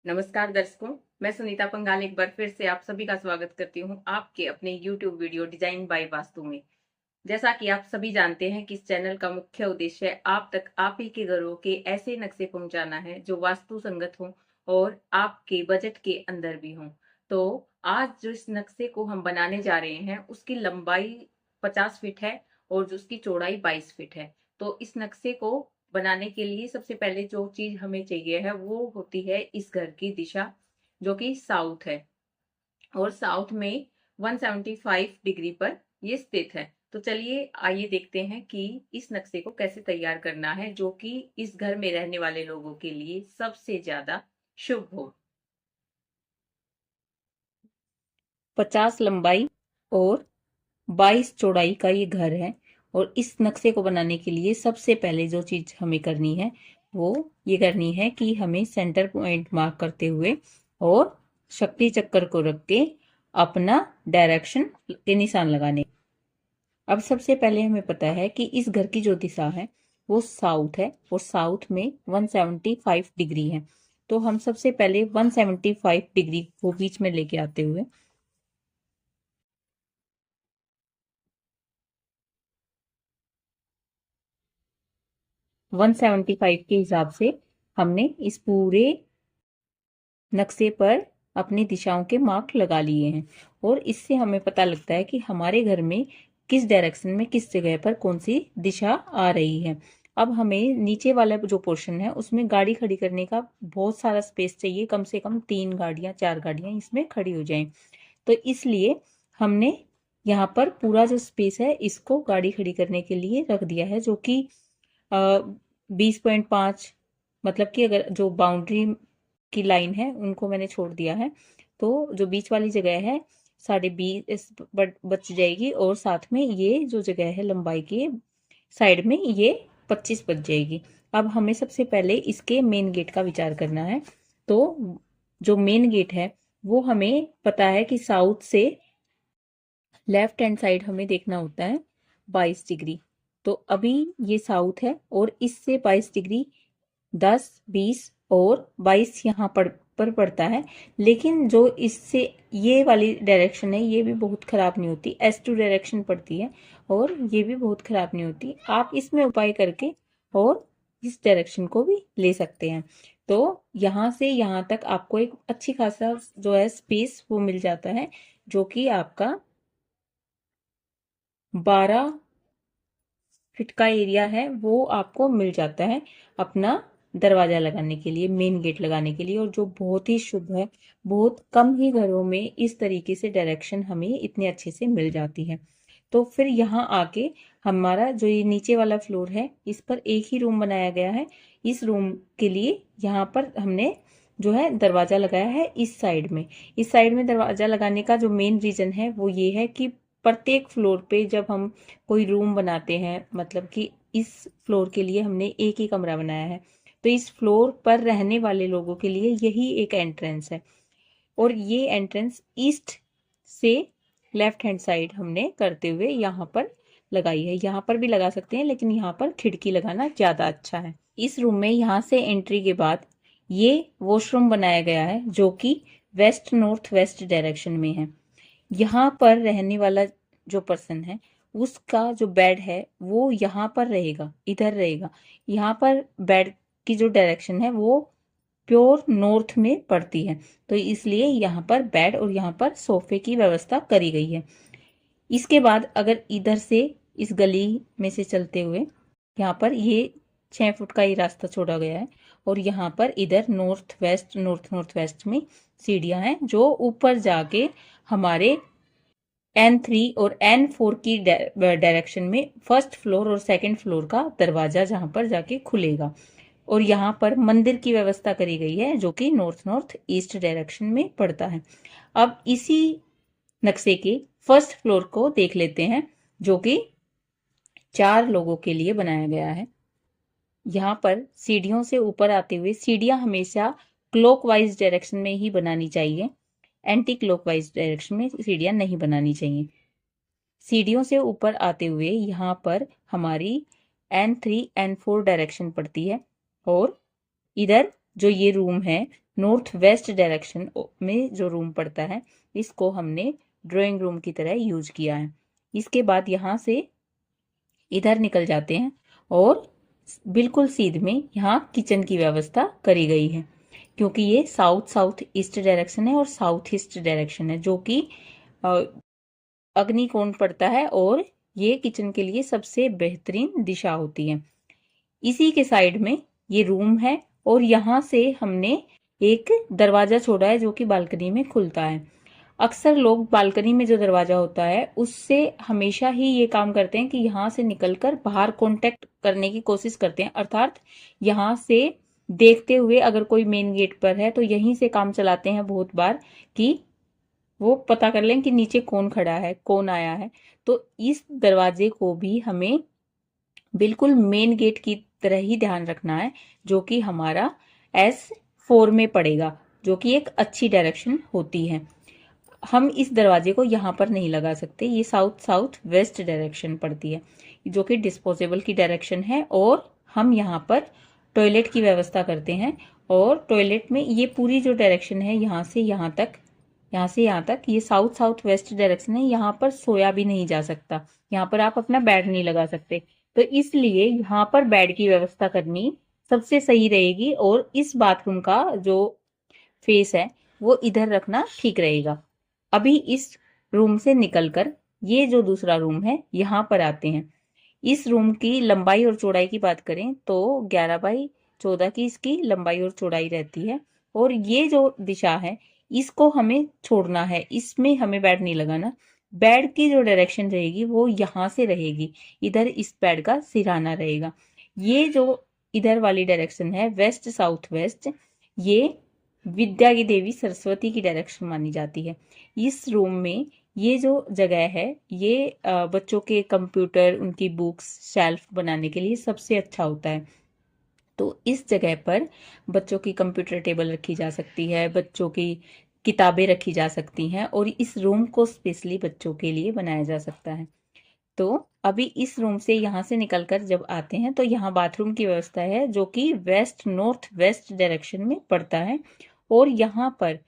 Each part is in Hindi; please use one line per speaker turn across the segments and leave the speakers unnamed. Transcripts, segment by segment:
नमस्कार दर्शकों, मैं सुनीता पंगाल एक बार फिर से आप सभी का स्वागत करती हूँ आपके अपने YouTube video design by vastu में। जैसा कि आप सभी जानते हैं कि इस चैनल का मुख्य उद्देश्य आप तक आप ही के घरों के ऐसे नक्शे पहुंचाना है जो वास्तु संगत हो और आपके बजट के अंदर भी हो। तो आज जो इस नक्शे को हम बनाने जा रहे हैं उसकी लंबाई 50 फीट है और जो उसकी चौड़ाई 22 फीट है। तो इस नक्शे को बनाने के लिए सबसे पहले जो चीज हमें चाहिए है वो होती है इस घर की दिशा, जो कि साउथ है और साउथ में 175 डिग्री पर ये स्थित है। तो चलिए आइए देखते हैं कि इस नक्शे को कैसे तैयार करना है जो कि इस घर में रहने वाले लोगों के लिए सबसे ज्यादा शुभ हो। 50 लंबाई और 22 चौड़ाई का ये घर है और इस नक्शे को बनाने के लिए सबसे पहले जो चीज हमें करनी है वो ये करनी है कि हमें सेंटर पॉइंट मार्क करते हुए और शक्ति चक्कर को रख के अपना डायरेक्शन के निशान लगाने। अब सबसे पहले हमें पता है कि इस घर की जो दिशा है वो साउथ है और साउथ में 175 डिग्री है। तो हम सबसे पहले 175 डिग्री को बीच में लेके आते हुए 175 के हिसाब से हमने इस पूरे नक्शे पर अपनी दिशाओं के मार्क लगा लिए हैं और इससे हमें पता लगता है कि हमारे घर में किस डायरेक्शन में किस जगह पर कौन सी दिशा आ रही है। अब हमें नीचे वाला जो पोर्शन है उसमें गाड़ी खड़ी करने का बहुत सारा स्पेस चाहिए, कम से कम 3 गाड़ियां 4 गाड़ियां इसमें खड़ी हो जाएं। तो इसलिए हमने यहाँ पर पूरा जो स्पेस है इसको गाड़ी खड़ी करने के लिए रख दिया है, जो कि 20.5, मतलब कि अगर जो बाउंड्री की लाइन है उनको मैंने छोड़ दिया है तो जो बीच वाली जगह है 20.5 बच जाएगी और साथ में ये जो जगह है लंबाई की साइड में ये 25 बच जाएगी। अब हमें सबसे पहले इसके मेन गेट का विचार करना है। तो जो मेन गेट है वो हमें पता है कि साउथ से लेफ्ट हैंड साइड हमें देखना होता है 22 डिग्री। तो अभी ये साउथ है और इससे 22 डिग्री 10, 20 और 22 यहाँ पर पड़ता है। लेकिन जो इससे ये वाली डायरेक्शन है ये भी बहुत खराब नहीं होती, S2 डायरेक्शन पड़ती है और ये भी बहुत खराब नहीं होती। आप इसमें उपाय करके और इस डायरेक्शन को भी ले सकते हैं। तो यहाँ से यहाँ तक आपको एक अच्छी खासा जो है स्पेस वो मिल जाता है, जो कि आपका 12 फिट का एरिया है वो आपको मिल जाता है अपना दरवाजा लगाने के लिए, मेन गेट लगाने के लिए। और जो बहुत ही शुभ है, बहुत कम ही घरों में इस तरीके से डायरेक्शन हमें इतने अच्छे से मिल जाती है। तो फिर यहाँ आके हमारा जो ये नीचे वाला फ्लोर है इस पर एक ही रूम बनाया गया है। इस रूम के लिए यहाँ पर हमने जो है दरवाजा लगाया है इस साइड में। इस साइड में दरवाजा लगाने का जो मेन रीजन है वो ये है कि प्रत्येक फ्लोर पे जब हम कोई रूम बनाते हैं, मतलब कि इस फ्लोर के लिए हमने एक ही कमरा बनाया है तो इस फ्लोर पर रहने वाले लोगों के लिए यही एक एंट्रेंस है और ये एंट्रेंस ईस्ट से लेफ्ट हैंड साइड हमने करते हुए यहाँ पर लगाई है। यहाँ पर भी लगा सकते हैं लेकिन यहाँ पर खिड़की लगाना ज्यादा अच्छा है। इस रूम में यहाँ से एंट्री के बाद ये वॉशरूम बनाया गया है जो कि वेस्ट नॉर्थ वेस्ट डायरेक्शन में है। यहाँ पर रहने वाला जो पर्सन है उसका जो बेड है वो यहाँ पर रहेगा, इधर रहेगा। यहाँ पर बेड की जो डायरेक्शन है वो प्योर नॉर्थ में पड़ती है तो इसलिए यहाँ पर बेड और यहाँ पर सोफे की व्यवस्था करी गई है। इसके बाद अगर इधर से इस गली में से चलते हुए यहाँ पर ये 6 फुट का ही रास्ता छोड़ा गया है और यहाँ पर इधर नॉर्थ नॉर्थ वेस्ट में सीढ़ियां हैं जो ऊपर जाके हमारे N3 और N4 की डायरेक्शन में फर्स्ट फ्लोर और सेकंड फ्लोर का दरवाजा जहां पर जाके खुलेगा। और यहाँ पर मंदिर की व्यवस्था करी गई है जो कि नॉर्थ ईस्ट डायरेक्शन में पड़ता है। अब इसी नक्शे के फर्स्ट फ्लोर को देख लेते हैं जो कि 4 लोगों के लिए बनाया गया है। यहाँ पर सीढ़ियों से ऊपर आते हुए सीढ़ियां हमेशा क्लॉकवाइज डायरेक्शन में ही बनानी चाहिए, एंटी क्लॉकवाइज डायरेक्शन में सीढ़ियां नहीं बनानी चाहिए। सीढ़ियों से ऊपर आते हुए यहाँ पर हमारी N3 N4 डायरेक्शन पड़ती है और इधर जो ये रूम है नॉर्थ वेस्ट डायरेक्शन में जो रूम पड़ता है, इसको हमने ड्राइंग रूम की तरह यूज किया है। इसके बाद यहाँ से इधर निकल जाते हैं और बिल्कुल सीध में यहाँ किचन की व्यवस्था करी गई है, क्योंकि ये साउथ साउथ ईस्ट डायरेक्शन है और साउथ ईस्ट डायरेक्शन है, जो कि अग्निकोण पड़ता है और ये किचन के लिए सबसे बेहतरीन दिशा होती है। इसी के साइड में ये रूम है और यहाँ से हमने एक दरवाजा छोड़ा है जो कि बालकनी में खुलता है। अक्सर लोग बालकनी में जो दरवाजा होता है उससे हमेशा ही ये काम करते हैं कि यहाँ से निकलकर बाहर कांटेक्ट करने की कोशिश करते हैं, अर्थात यहाँ से देखते हुए अगर कोई मेन गेट पर है तो यहीं से काम चलाते हैं बहुत बार कि वो पता कर लें कि नीचे कौन खड़ा है, कौन आया है। तो इस दरवाजे को भी हमें बिल्कुल मेन गेट की तरह ही ध्यान रखना है, जो कि हमारा S4 में पड़ेगा, जो कि एक अच्छी डायरेक्शन होती है। हम इस दरवाजे को यहाँ पर नहीं लगा सकते, ये साउथ साउथ वेस्ट डायरेक्शन पड़ती है, जो कि डिस्पोजेबल की डायरेक्शन है। और हम यहाँ पर टॉयलेट की व्यवस्था करते हैं और टॉयलेट में ये पूरी जो डायरेक्शन है यहाँ से यहाँ तक, यहाँ से यहाँ तक, ये साउथ साउथ वेस्ट डायरेक्शन है। यहाँ पर सोया भी नहीं जा सकता, यहाँ पर आप अपना बेड नहीं लगा सकते, तो इसलिए यहाँ पर बेड की व्यवस्था करनी सबसे सही रहेगी और इस बाथरूम का जो फेस है वो इधर रखना ठीक रहेगा। अभी इस रूम से निकलकर ये जो दूसरा रूम है यहाँ पर आते हैं। इस रूम की लंबाई और चौड़ाई की बात करें तो 11x14 की इसकी लंबाई और चौड़ाई रहती है। और ये जो दिशा है इसको हमें छोड़ना है, इसमें हमें बेड नहीं लगाना। बेड की जो डायरेक्शन रहेगी वो यहाँ से रहेगी, इधर इस बेड का सिरहाना रहेगा। ये जो इधर वाली डायरेक्शन है वेस्ट साउथ वेस्ट, ये विद्या की देवी सरस्वती की डायरेक्शन मानी जाती है। इस रूम में ये जो जगह है ये बच्चों के कंप्यूटर, उनकी बुक्स, शेल्फ बनाने के लिए सबसे अच्छा होता है। तो इस जगह पर बच्चों की कंप्यूटर टेबल रखी जा सकती है, बच्चों की किताबें रखी जा सकती हैं और इस रूम को स्पेशली बच्चों के लिए बनाया जा सकता है। तो अभी इस रूम से यहाँ से निकलकर जब आते हैं तो यहाँ बाथरूम की व्यवस्था है, जो कि वेस्ट नॉर्थ वेस्ट डायरेक्शन में पड़ता है। और यहाँ पर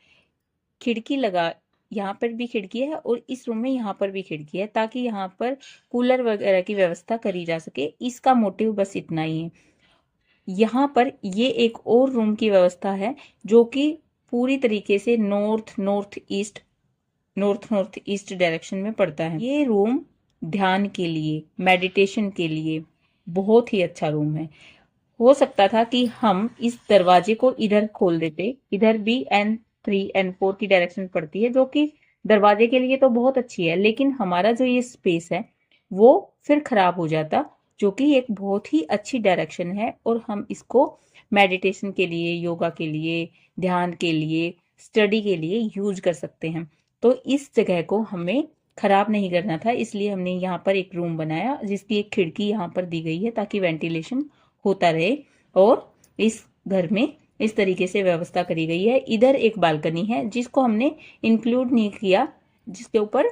खिड़की लगा, यहाँ पर भी खिड़की है और इस रूम में यहाँ पर भी खिड़की है, ताकि यहाँ पर कूलर वगैरह की व्यवस्था करी जा सके। इसका मोटिव बस इतना ही है। यहाँ पर ये एक और रूम की व्यवस्था है जो कि पूरी तरीके से नॉर्थ नॉर्थ ईस्ट डायरेक्शन में पड़ता है। ये रूम ध्यान के लिए, मेडिटेशन के लिए बहुत ही अच्छा रूम है। हो सकता था कि हम इस दरवाजे को इधर खोल देते, इधर भी N3 N4 की डायरेक्शन पड़ती है, जो कि दरवाजे के लिए तो बहुत अच्छी है, लेकिन हमारा जो ये स्पेस है वो फिर खराब हो जाता, जो कि एक बहुत ही अच्छी डायरेक्शन है और हम इसको मेडिटेशन के लिए, योगा के लिए, ध्यान के लिए, स्टडी के लिए यूज कर सकते हैं। तो इस जगह को हमें खराब नहीं करना था, इसलिए हमने यहाँ पर एक रूम बनाया जिसकी एक खिड़की यहाँ पर दी गई है ताकि वेंटिलेशन होता रहे। और इस घर में इस तरीके से व्यवस्था करी गई है। इधर एक बालकनी है जिसको हमने इंक्लूड नहीं किया, जिसके ऊपर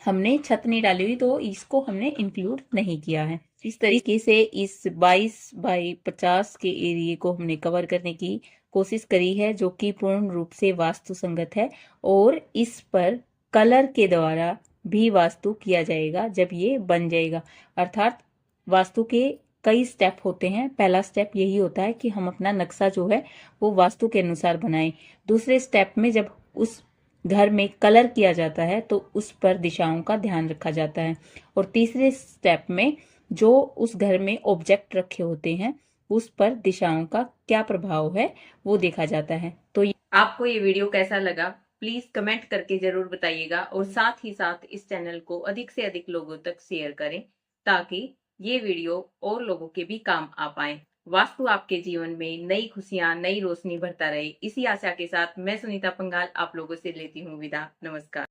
हमने छत नहीं डाली हुई, तो इसको हमने इंक्लूड नहीं किया है। इस तरीके से इस 22x50 के एरिया को हमने कवर करने की कोशिश करी है, जो कि पूर्ण रूप से वास्तु संगत है। और इस पर कलर के द्वारा भी वास्तु किया जाएगा जब ये बन जाएगा। अर्थात वास्तु के कई स्टेप होते हैं। पहला स्टेप यही होता है कि हम अपना नक्शा जो है वो वास्तु के अनुसार बनाएं। दूसरे स्टेप में जब उस घर में कलर किया जाता है तो उस पर दिशाओं का ध्यान रखा जाता है। और तीसरे स्टेप में जो उस घर में ऑब्जेक्ट रखे होते हैं उस पर दिशाओं का क्या प्रभाव है वो देखा जाता है। तो आपको ये वीडियो कैसा लगा प्लीज कमेंट करके जरूर बताइएगा और साथ ही साथ इस चैनल को अधिक से अधिक लोगों तक शेयर करें, ताकि ये वीडियो और लोगों के भी काम आ पाए। वास्तु आपके जीवन में नई खुशियां, नई रोशनी भरता रहे, इसी आशा के साथ मैं सुनीता पंगाल आप लोगों से लेती हूँ विदा। नमस्कार।